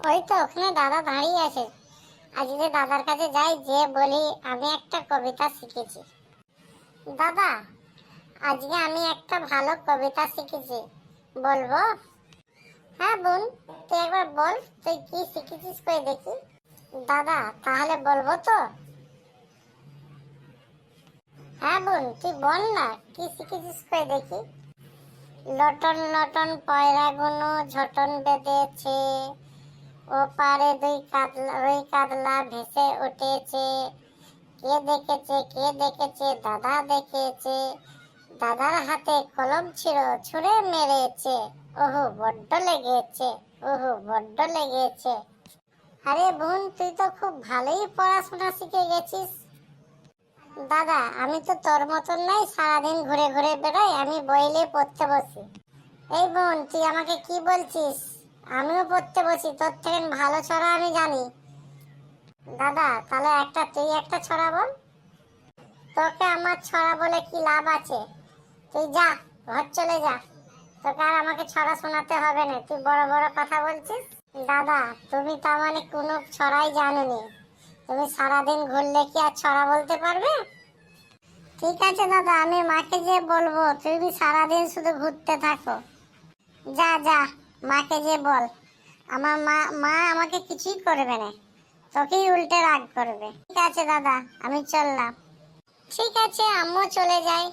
ওই তো ওখানে দাদা দাঁড়িয়ে আছে। আজকে দাদার কাছে যাই, যে বলি আমি একটা কবিতা শিখেছি। দাদা, আজকে আমি একটা ভালো কবিতা শিখেছি, বলবো? হ্যাঁ বোন, তুই একবার বল তুই কি শিখেছিস, কই দেখি। দাদা, তাহলে বলবো তো? হ্যাঁ বোন, তুই বল না কি শিখেছিস, কই দেখি। লটন লটন পয়রা গুনো ঝটন বেঁধেছে, ও পারে রুই কাতলা ভেসে উঠেছে। কে দেখেছে, কে দেখেছে, দাদা দেখেছে। দাদার হাতে কলম ছিল, ছুঁড়ে মেরেছে। ওহো বড্ড লেগেছে, ওহো বড্ড লেগেছে। আরে বোন, তুই তো খুব ভালোই পড়াশোনা শিখে গেছিস। দাদা, আমি তো তোর মতন নাই, সারাদিন ঘুরে ঘুরে বেড়াই, আমি বইলে পড়তে বসি। এই বোন, তুই আমাকে কি বলছিস? আমিও পড়তে বসি, তোর থেকে ভালো ছড়া আমি জানি। দাদা, তাহলে তুই একটা ছড়া বল। তোকে আমার ছড়া বলে কি লাভ আছে? তুই যা, ঘর চলে যা। তোকে আর আমাকে ছড়া শোনাতে হবে না, তুই বড় বড় কথা বলছিস। দাদা, তুমি তার মানে কোনো ছড়াই জানোনি? তুমি সারাদিন ঘুরলে কি আর ছড়া বলতে পারবে? ঠিক আছে দাদা, আমি মাকে যে বলবো তুমি সারাদিন শুধু ঘুরতে থাকো। যা যা, মাকে যে বল। আমার মা আমাকে কিছুই করবে না, তোকেই উল্টে রাগ করবে। ঠিক আছে দাদা, আমি চললাম। ঠিক আছে, আম্মু চলে যায়।